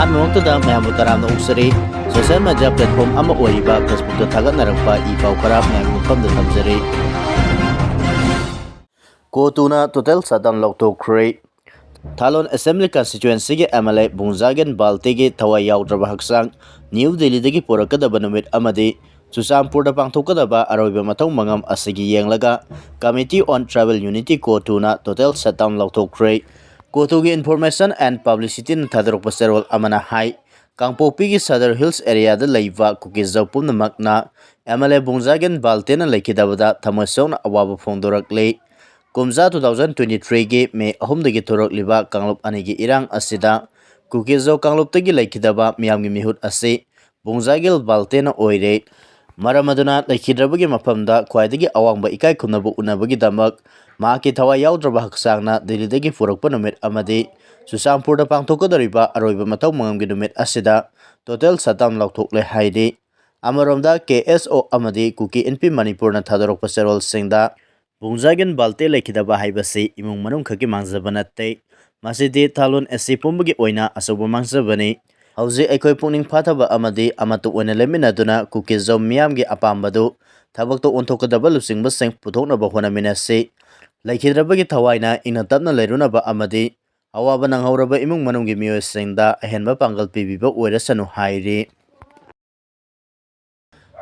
ꯑꯍꯥꯟꯕꯃꯛꯇꯗ ꯃꯌꯥꯝꯕꯨ ꯇꯔꯥꯝꯅ ꯑꯣꯛꯆꯔꯤ social media platform ꯑꯃ ꯑꯣꯏꯔꯤꯕ ꯐꯦꯁꯕꯨꯛꯇ ꯊꯥꯒꯠꯅꯔꯛꯄ ꯏ ꯄꯥꯎ ꯈꯔ ꯃꯌꯥꯝꯒꯤ ꯃꯐꯝꯗ ꯊꯝꯖꯔꯤ꯫ ꯀꯣꯇꯨꯅ ꯇꯣꯇꯦꯜ ꯁꯠꯗꯥꯎꯟ ꯂꯧꯊꯣꯛꯈ꯭ꯔꯦ꯫ ꯊꯥꯂꯣꯟ ꯑꯦꯁꯦꯝꯕ꯭ꯂꯤ ꯀꯟꯁꯇꯤꯇ꯭ꯌꯨꯑꯦꯟꯁꯤꯒꯤ ꯑꯦꯝ.ꯑꯦꯜ.ꯑꯦ ꯕꯨꯡꯖꯥꯒꯦꯟ ꯕꯥꯜꯇꯦꯒꯤ ꯊꯋꯥꯏ ꯌꯥꯎꯗ꯭ꯔꯕ ꯍꯛꯆꯥꯡ ꯅ꯭ꯌꯨ ꯗꯦꯜꯂꯤꯗꯒꯤ ꯄꯨꯔꯛꯀꯗꯕ ꯅꯨꯃꯤꯠ ꯑꯃꯗꯤ ꯆꯨꯔꯆꯥꯟꯄꯨꯔꯗ ꯄꯥꯡꯊꯣꯛꯀꯗꯕ ꯑꯔꯣꯏꯕ ꯃꯊꯧ ꯃꯉꯝ ꯑꯁꯤꯒꯤ ꯌꯦꯡꯂꯒ ꯀꯃꯤꯇꯤ ꯑꯣꯟ tribal unity ꯀꯣꯇꯨꯅ total shutdown ꯂꯧꯊꯣꯛꯈ꯭ꯔꯦ꯫ ꯀꯣꯇꯨꯒꯤ information ꯑꯦꯟड ꯄꯕ꯭ꯂꯤꯁꯤꯇꯤꯅ ꯊꯥꯗꯣꯔꯛꯄ ꯆꯦꯔꯣꯜ ꯑꯃꯅ ꯍꯥꯏ ꯀꯥꯡꯄꯣꯛꯄꯤꯒꯤ ꯁꯗꯔ ꯍꯤꯜꯁ ꯑꯦꯔꯤꯌꯥꯗ ꯂꯩꯕ ꯀꯨꯀꯤꯖꯧ ꯄꯨꯝꯅꯃꯛꯅ ꯑꯦꯝ.ꯑꯦꯜ.ꯑꯦ ꯕꯨꯡꯖꯥꯒꯦꯟ ꯕꯥꯜꯇꯦꯅ ꯂꯩꯈꯤꯗꯕꯗ ꯊꯃꯣꯏ ꯁꯣꯛꯅ ꯑꯋꯥꯕ ꯐꯣꯡꯗꯣꯔꯛꯂꯤ꯫ ꯀꯨꯝꯖꯥ 2023ꯒꯤ ꯃꯦ 3ꯗꯒꯤ ꯊꯣꯔꯛꯂꯤꯕ ꯀꯥꯡꯂꯨꯞ ꯑꯅꯤꯒꯤ ꯏꯔꯥꯡ ꯑꯁꯤꯗ ꯀꯨꯀꯤꯖꯧ ꯀꯥꯡꯂꯨꯞꯇꯒꯤ ꯂꯩꯈꯤꯗꯕ ꯃꯤꯌꯥꯝꯒꯤ ꯃꯤꯍꯨꯠ ꯑꯁꯤ ꯕꯨꯡꯖꯥꯒꯦꯟ ꯕꯥꯜꯇꯦꯅ ꯑꯣꯏꯔꯦ꯫ ꯃꯔꯝ ꯑꯗꯨꯅ ꯂꯩꯈꯤꯗ꯭ꯔꯕꯒꯤ ꯃꯐꯝꯗ ꯈ꯭ꯋꯥꯏꯗꯒꯤ ꯑꯋꯥꯡꯕ ꯏꯀꯥꯏ ꯈꯨꯝꯅꯕ ꯎꯅꯕꯒꯤꯗꯃꯛ ꯃꯍꯥꯛꯀꯤ ꯊꯋꯥꯏ ꯌꯥꯎꯗ꯭ꯔꯕ ꯍꯛꯆꯥꯡꯅ ꯗꯦꯜꯂꯤꯗꯒꯤ ꯄꯨꯔꯛꯄ ꯅꯨꯃꯤꯠ ꯑꯃꯗꯤ ꯆꯨꯔꯆꯥꯟꯄꯨꯔꯗ ꯄꯥꯡꯊꯣꯛꯀꯗꯧꯔꯤꯕ ꯑꯔꯣꯏꯕ ꯃꯊꯧ ꯃꯉꯝꯒꯤ ꯅꯨꯃꯤꯠ ꯑꯁꯤꯗ ꯇꯣꯇꯦꯜ ꯁꯠꯗꯥꯎꯟ ꯂꯧꯊꯣꯛꯂꯦ ꯍꯥꯏꯔꯤ꯫ ꯑꯃꯔꯣꯝꯗ ꯀꯦ.ꯑꯦꯁ.ꯑꯣ ꯑꯃꯗꯤ ꯀꯨꯀꯤ ꯑꯦꯟ.ꯄꯤ ꯃꯅꯤꯄꯨꯔꯅ ꯊꯥꯗꯣꯔꯛꯄ ꯆꯦꯔꯣꯜꯁꯤꯡꯗ ꯕꯨꯡꯖꯥꯒꯦꯟ ꯕꯥꯜꯇꯦ ꯂꯩꯈꯤꯗꯕ ꯍꯥꯏꯕꯁꯤ ꯏꯃꯨꯡ ꯃꯅꯨꯡ ꯈꯛꯀꯤ ꯃꯥꯡꯖꯕ ꯅꯠꯇꯦ, ꯃꯁꯤꯗꯤ ꯊꯥꯂꯣꯟ ꯑꯦꯁ.ꯁꯤ ꯄꯨꯝꯕꯒꯤ ꯑꯣꯏꯅ ꯑꯆꯧꯕ ꯃꯥꯡꯖꯕꯅꯤ꯫ ꯍꯧꯖꯤꯛ ꯑꯩꯈꯣꯏ ꯄꯨꯛꯅꯤꯡ ꯐꯥꯊꯕ ꯑꯃꯗꯤ ꯑꯃꯠꯇ ꯑꯣꯏꯅ ꯂꯩꯃꯤꯟꯅꯗꯨꯅ ꯀꯨꯀꯤꯖꯧ ꯃꯤꯌꯥꯝꯒꯤ ꯑꯄꯥꯝꯕꯗꯨ ꯊꯕꯛꯇ ꯑꯣꯟꯊꯣꯛꯀꯗꯕ ꯂꯨꯆꯤꯡꯕꯁꯤꯡ ꯄꯨꯊꯣꯛꯅꯕ ꯍꯣꯠꯅꯃꯤꯟꯅꯁꯤ꯫ ꯂꯩꯈꯤꯗ꯭ꯔꯕꯒꯤ ꯊꯋꯥꯏꯅ ꯏꯪꯅ ꯇꯞꯅ ꯂꯩꯔꯨꯅꯕ ꯑꯃꯗꯤ ꯑꯋꯥꯕ ꯅꯪꯍꯧꯔꯕ ꯏꯃꯨꯡ ꯃꯅꯨꯡꯒꯤ ꯃꯤꯑꯣꯏꯁꯤꯡꯗ ꯑꯍꯦꯟꯕ ꯄꯥꯡꯒꯜ ꯄꯤꯕꯤꯕ ꯑꯣꯏꯔꯁꯅꯨ ꯍꯥꯏꯔꯤ꯫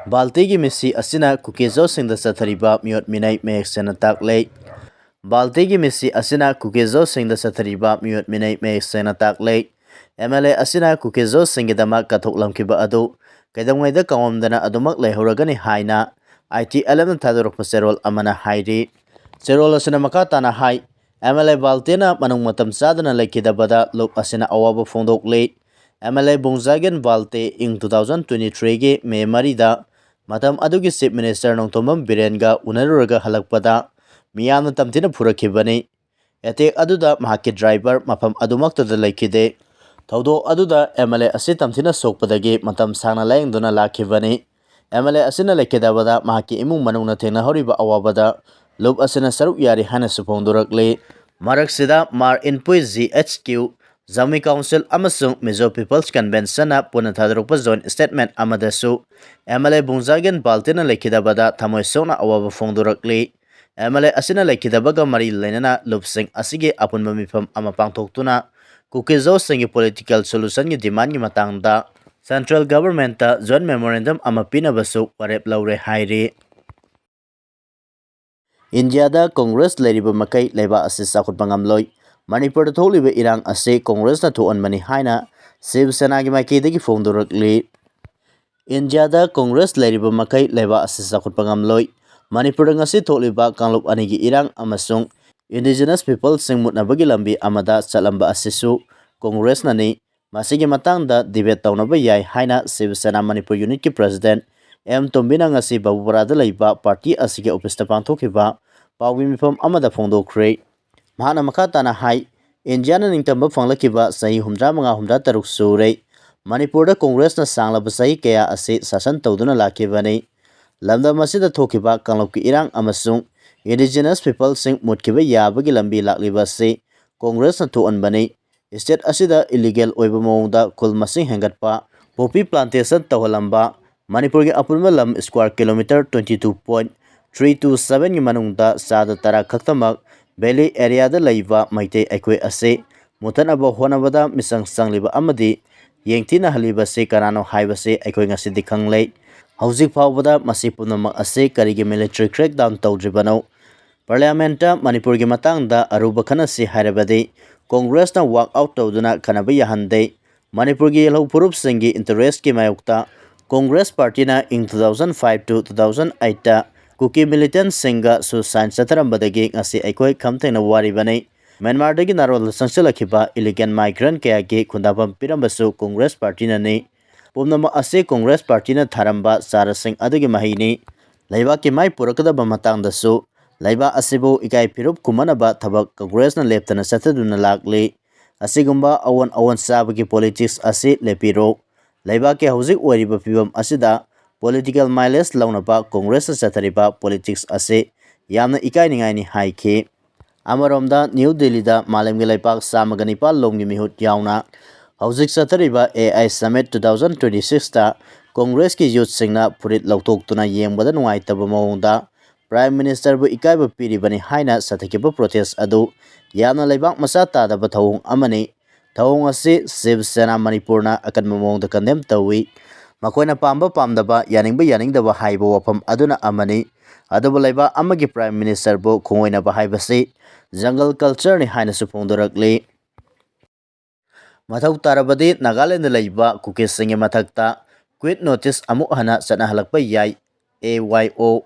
ꯕꯥꯜꯇꯦꯒꯤ ꯃꯤꯁꯤ ꯑꯁꯤꯅ ꯀꯨꯀꯤꯖꯧꯁꯤꯡꯗ ꯆꯠꯊꯔꯤꯕ ꯃꯤꯑꯣꯠ ꯃꯤꯅꯩ ꯃꯌꯦꯛ ꯁꯦꯡꯅ ꯇꯥꯛꯂꯦ꯫ ꯕꯥꯜꯇꯦꯒꯤ ꯃꯤꯁꯤ ꯑꯁꯤꯅ ꯀꯨꯀꯤꯖꯧꯁꯤꯡꯗ ꯆꯠꯊꯔꯤꯕ ꯃꯤꯑꯣꯠ ꯃꯤꯅꯩ ꯃꯌꯦꯛ ꯁꯦꯡꯅ ꯇꯥꯛꯂꯦ꯫ ꯑꯦꯝ.ꯑꯦꯜ.ꯑꯦ ꯑꯁꯤꯅ ꯀꯨꯀꯤꯖꯧꯁꯤꯡꯒꯤꯗꯃꯛ ꯀꯠꯊꯣꯛꯂꯝꯈꯤꯕ ꯑꯗꯨ ꯀꯩꯗꯧꯉꯩꯗ ꯀꯥꯎꯉꯝꯗꯅ ꯑꯗꯨꯃꯛ ꯂꯩꯍꯧꯔꯒꯅꯤ ꯍꯥꯏꯅ ITLMꯅ ꯊꯥꯗꯣꯔꯛꯄ ꯆꯦꯔꯣꯜ ꯑꯃꯅ ꯍꯥꯏꯔꯤ꯫ ꯆꯦꯔꯣꯜ ꯑꯁꯤꯅ ꯃꯈꯥ ꯇꯥꯅ ꯍꯥꯏ ꯑꯦꯝ.ꯑꯦꯜ.ꯑꯦ ꯕꯥꯜꯇꯦꯅ ꯃꯅꯨꯡ ꯃꯇꯝ ꯆꯥꯗꯅ ꯂꯩꯈꯤꯗꯕꯗ ꯂꯨꯞ ꯑꯁꯤꯅ ꯑꯋꯥꯕ ꯐꯣꯡꯗꯣꯛꯂꯤ꯫ ꯑꯦꯝ.ꯑꯦꯜ.ꯑꯦ ꯕꯨꯡꯖꯥꯒꯦꯟ ꯕꯥꯜꯇꯦ ꯏꯪ 2023ꯒꯤ ꯃꯦ 4ꯗ ꯃꯇꯝ ꯑꯗꯨꯒꯤ ꯆꯤꯞ ꯃꯤꯅꯤꯁꯇꯔ ꯅꯣꯡꯊꯣꯝꯕꯝ ꯕꯤꯔꯦꯟꯒ ꯎꯅꯔꯨꯔꯒ ꯍꯜꯂꯛꯄꯗ ꯃꯤꯌꯥꯝꯅ ꯇꯝꯊꯤꯅ ꯐꯨꯔꯛꯈꯤꯕꯅꯤ꯫ ꯑꯦꯇꯦꯛ ꯑꯗꯨꯗ ꯃꯍꯥꯛꯀꯤ ꯗ꯭ꯔꯥꯏꯚꯔ ꯃꯐꯝ ꯑꯗꯨꯃꯛꯇꯗ ꯂꯩꯈꯤꯗꯦ꯫ ꯊꯧꯗꯣꯛ ꯑꯗꯨꯗ ꯑꯦꯝ.ꯑꯦꯜ.ꯑꯦ ꯑꯁꯤ ꯇꯝꯊꯤꯅ ꯁꯣꯛꯄꯗꯒꯤ ꯃꯇꯝ ꯁꯥꯡꯅ ꯂꯥꯌꯦꯡꯗꯨꯅ ꯂꯥꯛꯈꯤꯕꯅꯤ꯫ ꯑꯦꯝ.ꯑꯦꯜ.ꯑꯦ ꯑꯁꯤꯅ ꯂꯩꯈꯤꯗꯕꯗ ꯃꯍꯥꯛꯀꯤ ꯏꯃꯨꯡ ꯃꯅꯨꯡꯅ ꯊꯦꯡꯅꯍꯧꯔꯤꯕ ꯑꯋꯥꯕꯗ ꯂꯨꯞ ꯑꯁꯤꯅ ꯁꯔꯨꯛ ꯌꯥꯔꯤ ꯍꯥꯏꯅꯁꯨ ꯐꯣꯡꯗꯣꯔꯛꯂꯤ꯫ ꯃꯔꯛꯁꯤꯗ ꯃꯥꯔ ꯏꯟꯄꯨꯏ ꯖꯤ.ꯑꯩꯆ.ꯀ꯭ꯌꯨ, ꯖꯥꯃꯤ ꯀꯥꯎꯟꯁꯤꯜ ꯑꯃꯁꯨꯡ ꯃꯤꯖꯣ ꯄꯤꯄꯜꯁ ꯀꯟꯚꯦꯟꯁꯟꯅ ꯄꯨꯟꯅ ꯊꯥꯗꯣꯔꯛꯄ ꯖꯣꯏꯟꯠ ꯁ꯭ꯇꯦꯠꯃꯦꯟꯠ ꯑꯃꯗꯁꯨ ꯑꯦꯝ.ꯑꯦꯜ.ꯑꯦ ꯕꯨꯡꯖꯥꯒꯦꯟ ꯕꯥꯜꯇꯦꯅ ꯂꯩꯈꯤꯗꯕꯗ ꯊꯃꯣꯏ ꯁꯣꯛꯅ ꯑꯋꯥꯕ ꯐꯣꯡꯗꯣꯔꯛꯂꯤ꯫ ꯑꯦꯝ.ꯑꯦꯜ.ꯑꯦ ꯑꯁꯤꯅ ꯂꯩꯈꯤꯗꯕꯒ ꯃꯔꯤ ꯂꯩꯅꯅ ꯂꯨꯞꯁꯤꯡ ꯑꯁꯤꯒꯤ ꯑꯄꯨꯟꯕ ꯃꯤꯐꯝ ꯑꯃ ꯄꯥꯡꯊꯣꯛꯇꯨꯅ ꯀꯨꯀꯤꯖꯧꯁꯤꯡꯒꯤ ꯄꯣꯂꯤꯇꯤꯀꯦꯜ ꯁꯣꯂꯨꯁꯟꯒꯤ ꯗꯤꯃꯥꯟꯒꯤ ꯃꯇꯥꯡꯗ ꯁꯦꯟꯇ꯭ꯔꯦꯜ ꯒꯚꯔꯟꯃꯦꯟꯠꯇ ꯖꯣꯏꯟꯠ ꯃꯦꯃꯣꯔꯦꯟꯗꯝ ꯑꯃ ꯄꯤꯅꯕꯁꯨ ꯋꯥꯔꯦꯞ ꯂꯧꯔꯦ ꯍꯥꯏꯔꯤ꯫ ꯏꯟꯗꯤꯌꯥꯗ ꯀꯣꯡꯒ꯭ꯔꯦꯁ ꯂꯩꯔꯤꯕ ꯃꯈꯩ ꯂꯩꯕꯥꯛ ꯑꯁꯤ ꯆꯥꯎꯈꯠꯄ ꯉꯝꯂꯣꯏ꯫ ꯃꯅꯤꯄꯨꯔꯗ ꯊꯣꯛꯂꯤꯕ ꯏꯔꯥꯡ ꯑꯁꯤ ꯀꯣꯡꯒ꯭ꯔꯦꯁꯅ ꯊꯣꯛꯍꯟꯕꯅꯤ ꯍꯥꯏꯅ ꯁꯤꯕ ꯁꯦꯅꯥꯒꯤ ꯃꯥꯏꯀꯩꯗꯒꯤ ꯐꯣꯡꯗꯣꯔꯛꯂꯤ꯫ ꯏꯟꯗꯤꯌꯥꯗ ꯀꯣꯡꯒ꯭ꯔꯦꯁ ꯂꯩꯔꯤꯕ ꯃꯈꯩ ꯂꯩꯕꯥꯛ ꯑꯁꯤ ꯆꯥꯎꯈꯠꯄ ꯉꯝꯂꯣꯏ꯫ ꯃꯅꯤꯄꯨꯔꯗ ꯉꯁꯤ ꯊꯣꯛꯂꯤꯕ ꯀꯥꯡꯂꯨꯞ ꯑꯅꯤꯒꯤ ꯏꯔꯥꯡ ꯑꯃꯁꯨꯡ ꯏꯟꯗꯤꯖꯤꯅꯁ ꯄꯤꯄꯜꯁꯤꯡ ꯃꯨꯠꯅꯕꯒꯤ ꯂꯝꯕꯤ ꯑꯃꯗ ꯆꯠꯂꯝꯕ ꯑꯁꯤꯁꯨ ꯀꯣꯡꯒ꯭ꯔꯦꯁꯅꯅꯤ꯫ ꯃꯁꯤꯒꯤ ꯃꯇꯥꯡꯗ ꯗꯤꯕꯦꯠ ꯇꯧꯅꯕ ꯌꯥꯏ ꯍꯥꯏꯅ ꯁꯤꯕ ꯁꯦꯅꯥ ꯃꯅꯤꯄꯨꯔ ꯌꯨꯅꯤꯠꯀꯤ ꯄ꯭ꯔꯁꯤꯗꯦꯟꯠ ꯑꯦꯝ. ꯇꯣꯝꯕꯤꯅ ꯉꯁꯤ ꯕꯕꯨꯄꯨꯔꯥꯗ ꯂꯩꯕ ꯄꯥꯔꯇꯤ ꯑꯁꯤꯒꯤ ꯑꯣꯐꯤꯁꯇ ꯄꯥꯡꯊꯣꯛꯈꯤꯕ ꯄꯥꯎꯒꯤ ꯃꯤꯐꯝ ꯑꯃꯗ ꯐꯣꯡꯗꯣꯛꯈ꯭ꯔꯦ꯫ ꯃꯍꯥꯛꯅ ꯃꯈꯥ ꯇꯥꯅ ꯍꯥꯏ ꯏꯟꯗꯤꯌꯥꯅ ꯅꯤꯡꯇꯝꯕ ꯐꯪꯂꯛꯈꯤꯕ ꯆꯍꯤ 75-76 ꯁꯨꯔꯦ꯫ ꯃꯅꯤꯄꯨꯔꯗ ꯀꯣꯡꯒ꯭ꯔꯦꯁꯅ ꯁꯥꯡꯂꯕ ꯆꯍꯤ ꯀꯌꯥ ꯑꯁꯤ ꯁꯥꯁꯟ ꯇꯧꯗꯨꯅ ꯂꯥꯛꯈꯤꯕꯅꯤ꯫ ꯂꯝꯗꯝ ꯑꯁꯤꯗ ꯊꯣꯛꯈꯤꯕ ꯀꯥꯡꯂꯨꯞꯀꯤ ꯏꯔꯥꯡ ꯑꯃꯁꯨꯡ ꯏꯟꯗꯤꯖꯤꯅꯁ ꯄꯤꯄꯜꯁꯤꯡ ꯃꯨꯠꯈꯤꯕ ꯌꯥꯕꯒꯤ ꯂꯝꯕꯤ ꯂꯥꯛꯂꯤꯕ ꯑꯁꯤ ꯀꯣꯡꯒ꯭ꯔꯦꯁꯅ ꯊꯣꯛꯍꯟꯕꯅꯤ꯫ ꯁ꯭ꯇꯦꯠ ꯑꯁꯤꯗ ꯏꯂꯤꯒꯦꯜ ꯑꯣꯏꯕ ꯃꯑꯣꯡꯗ ꯈꯨꯜ ꯃꯁꯤꯡ ꯍꯦꯟꯒꯠꯄ, ꯄꯣꯄꯤ ꯄ꯭ꯂꯥꯟꯇꯦꯁꯟ ꯇꯧꯍꯜꯂꯝꯕ, ꯃꯅꯤꯄꯨꯔꯒꯤ ꯑꯄꯨꯟꯕ ꯂꯝ ꯁ꯭ꯀ꯭ꯋꯥꯔ ꯀꯤꯂꯣꯃꯤꯇꯔ 22.327ꯒꯤ ꯃꯅꯨꯡꯗ ꯆꯥꯗ 10 ꯈꯛꯇꯃꯛ ꯚꯦꯂꯤ ꯑꯦꯔꯤꯌꯥꯗ ꯂꯩꯕ ꯃꯩꯇꯩ ꯑꯩꯈꯣꯏ ꯑꯁꯤ ꯃꯨꯠꯊꯠꯅꯕ ꯍꯣꯠꯅꯕꯗ ꯃꯤꯆꯪ ꯆꯪꯂꯤꯕ ꯑꯃꯗꯤ ꯌꯦꯡꯊꯤꯅꯍꯜꯂꯤꯕꯁꯤ ꯀꯅꯥꯅꯣ ꯍꯥꯏꯕꯁꯤ ꯑꯩꯈꯣꯏ ꯉꯁꯤꯗꯤ ꯈꯪꯂꯦ꯫ ꯍꯧꯖꯤꯛ ꯐꯥꯎꯕꯗ ꯃꯁꯤ ꯄꯨꯝꯅꯃꯛ ꯑꯁꯤ ꯀꯔꯤꯒꯤ ꯃꯤꯂꯤꯇꯔꯤ ꯀ꯭ꯔꯦꯛꯗꯥꯎꯟ ꯇꯧꯗ꯭ꯔꯤꯕꯅꯣ? ꯄꯥꯔꯂꯤꯌꯥꯃꯦꯟꯠꯇ ꯃꯅꯤꯄꯨꯔꯒꯤ ꯃꯇꯥꯡꯗ ꯑꯔꯨꯕ ꯈꯟꯅꯁꯤ ꯍꯥꯏꯔꯕꯗꯤ ꯀꯣꯡꯒ꯭ꯔꯦꯁꯅ ꯋꯥꯛ ꯑꯥꯎꯠ ꯇꯧꯗꯨꯅ ꯈꯟꯅꯕ ꯌꯥꯍꯟꯗꯦ꯫ ꯃꯅꯤꯄꯨꯔꯒꯤ ꯌꯦꯜꯍꯧ ꯐꯨꯔꯨꯞꯁꯤꯡꯒꯤ ꯏꯟꯇꯔꯦꯁꯠꯀꯤ ꯃꯥꯌꯣꯛꯇ ꯀꯣꯡꯒ꯭ꯔꯦꯁ ꯄꯥꯔꯇꯤꯅ ꯏꯪ 2005-2008ꯇ ꯀꯨꯀꯤ ꯃꯤꯂꯤꯇꯦꯟꯠꯁꯤꯡꯒ ꯁꯨꯁꯥꯏꯟ ꯆꯠꯊꯔꯝꯕꯗꯒꯤ ꯉꯁꯤ ꯑꯩꯈꯣꯏ ꯈꯝ ꯊꯦꯡꯅ ꯋꯥꯔꯤꯕꯅꯤ꯫ ꯃ꯭ꯌꯥꯟꯃꯥꯔꯗꯒꯤ ꯅꯥꯔꯣꯜꯗ ꯆꯪꯁꯤꯜꯂꯛꯈꯤꯕ ꯏꯂꯤꯒꯦꯟ ꯃꯥꯏꯒ꯭ꯔꯦꯟꯠ ꯀꯌꯥꯒꯤ ꯈꯨꯟꯗꯥꯐꯝ ꯄꯤꯔꯝꯕꯁꯨ ꯀꯣꯡꯒ꯭ꯔꯦꯁ ꯄꯥꯔꯇꯤꯅꯅꯤ꯫ ꯄꯨꯝꯅꯃꯛ ꯑꯁꯤ ꯀꯣꯡꯒ꯭ꯔꯦꯁ ꯄꯥꯔꯇꯤꯅ ꯊꯥꯔꯝꯕ ꯆꯥꯔꯥꯁꯤꯡ ꯑꯗꯨꯒꯤ ꯃꯍꯩꯅꯤ꯫ ꯂꯩꯕꯥꯛꯀꯤ ꯃꯥꯏ ꯄꯨꯔꯛꯀꯗꯕ ꯃꯇꯥꯡꯗꯁꯨ ꯂꯩꯕꯥꯛ ꯑꯁꯤꯕꯨ ꯏꯀꯥꯏ ꯐꯤꯔꯨꯞ ꯈꯨꯝꯍꯟꯅꯕ ꯊꯕꯛ ꯀꯣꯡꯒ꯭ꯔꯦꯁꯅ ꯂꯦꯞꯇꯅ ꯆꯠꯊꯗꯨꯅ ꯂꯥꯛꯂꯤ꯫ ꯑꯁꯤꯒꯨꯝꯕ ꯑꯑꯣꯟ ꯑꯑꯣꯟꯆꯥꯕꯒꯤ ꯄꯣꯂꯤꯇꯤꯛꯁ ꯑꯁꯤ ꯂꯦꯞꯄꯤꯔꯣ꯫ ꯂꯩꯕꯥꯛꯀꯤ ꯍꯧꯖꯤꯛ ꯑꯣꯏꯔꯤꯕ ꯐꯤꯚꯝ ꯑꯁꯤꯗ ꯄꯣꯂꯤꯇꯤꯀꯦꯜ ꯃꯥꯏꯂꯦꯖ ꯂꯧꯅꯕ ꯀꯣꯡꯒ꯭ꯔꯦꯁꯅ ꯆꯠꯊꯔꯤꯕ ꯄꯣꯂꯤꯇꯤꯛꯁ ꯑꯁꯤ ꯌꯥꯝꯅ ꯏꯀꯥꯏꯅꯤꯡꯉꯥꯏꯅꯤ ꯍꯥꯏꯈꯤ꯫ ꯑꯃꯔꯣꯝꯗ ꯅ꯭ꯌꯨ ꯗꯤꯜꯂꯤꯗ ꯃꯥꯂꯦꯝꯒꯤ ꯂꯩꯄꯥꯛ 109 ꯂꯣꯝꯒꯤ ꯃꯤꯍꯨꯠ ꯌꯥꯎꯅ Hauzik Satariba AI Summit 2026 Congress ki youth singna purit lautoktuna yengbada nungaitaba mawongda Prime Minister bu ikaiba piribani haina satakiba protest adu yamna leibak masa tadaba thawong amani thawong asi Shiv Sena Manipurna akanba mawongda condemn tawi makoina pamba pamdaba yaningdaba haiba wafam aduna amani adubu leiba amagi Prime Minister bu khongoina ba haibasi jungle culture ni haina supongdorakli Mathau tarabadi Nagaland laiba kukising mathakta quit notice amuk hana sanahalakpa yai AYO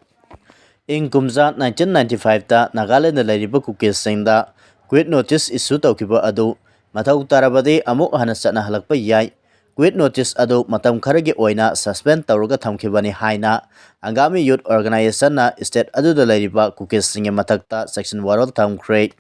ing kumza 1995 ta Nagaland laiba kukising da quit notice issue tawkiba adu mathau tarabadi amuk hana sanahalakpa yai quit notice adu matam kharagi oina suspend tawraga thamkibani haina Angami Youth Organization na state adu da laiba kukising mathakta section warol thamkhre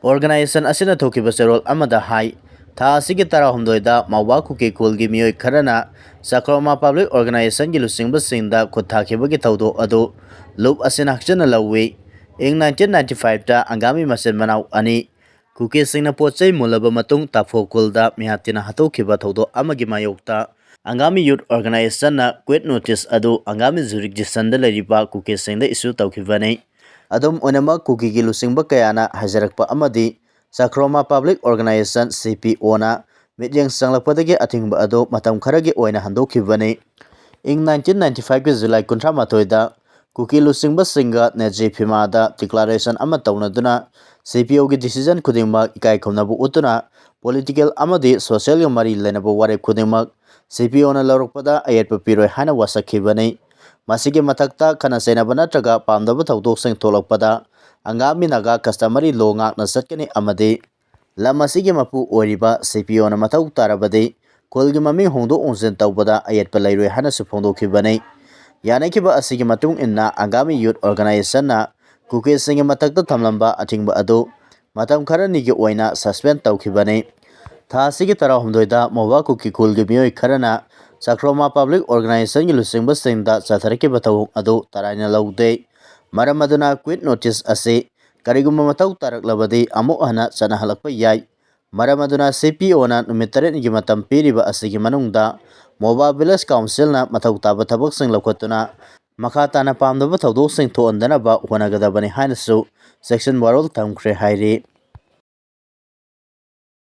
Organization asina thokiba serol amada hai tha asigi tara humdoida mawa kuki kulgi miyoi kharana sakroma public organization gi lusingba singda khuthakhibagi tawdo adu loop asina hakchana lawi ing 1995 ta angami masen manau ani kuki singna pochai mulaba matung tafo kulda mihatina hatokhiba tawdo amagi mayokta Angami Youth Organization na quit notice adu angami jurisdiction da lariba kuki singda issue tawkhibani adum onama kuki gi lusingba kayana hajarakpa amadi Sakroma Public Organization CPO na midyang sanglakpadagi atingba ado matam kharagi oina handokibani ing 1995 ki July 18 da kuki lusingba singa neji phima da declaration ama tawnaduna CPO gi decision khudingma ikai khomnabu utuna political amadi social gi mari lenaba ware khudingma CPO na lorokpada ayatpa piroi hana wasakhibani masigi mathakta khana senaba natraga pamdaba thawdok sing tholakpada Angami naga customary law ngakna satkani amadi lamasigi mapu oriba CPO na mathau tarabadi kolgi mami hongdo onsen tawbada ayatpa lairoi hana supongdokhibani yanaikiba asigi matung inna Angami Youth Organization na kuki singi mathakta thamlamba atingba adu matam kharani gi oina suspend tawkhibani tha asigi tara humdoida mowa kuki kulgi miyoi kharana Sakroma Public Organization gi lusingba singda chatharkiba thawong adu taraina laude Maram aduna quit notice ase karigumma matau taraklabadi amuk hana sanahalakpa yai maram aduna CPO na numit 3 gi matam piriba asigi manungda Moba Village Council na matau taba thabak sing lakwatuna makha tana pamdaba tawdok sing thoandana ba honagadabani hainasu section warol thamkhre hairi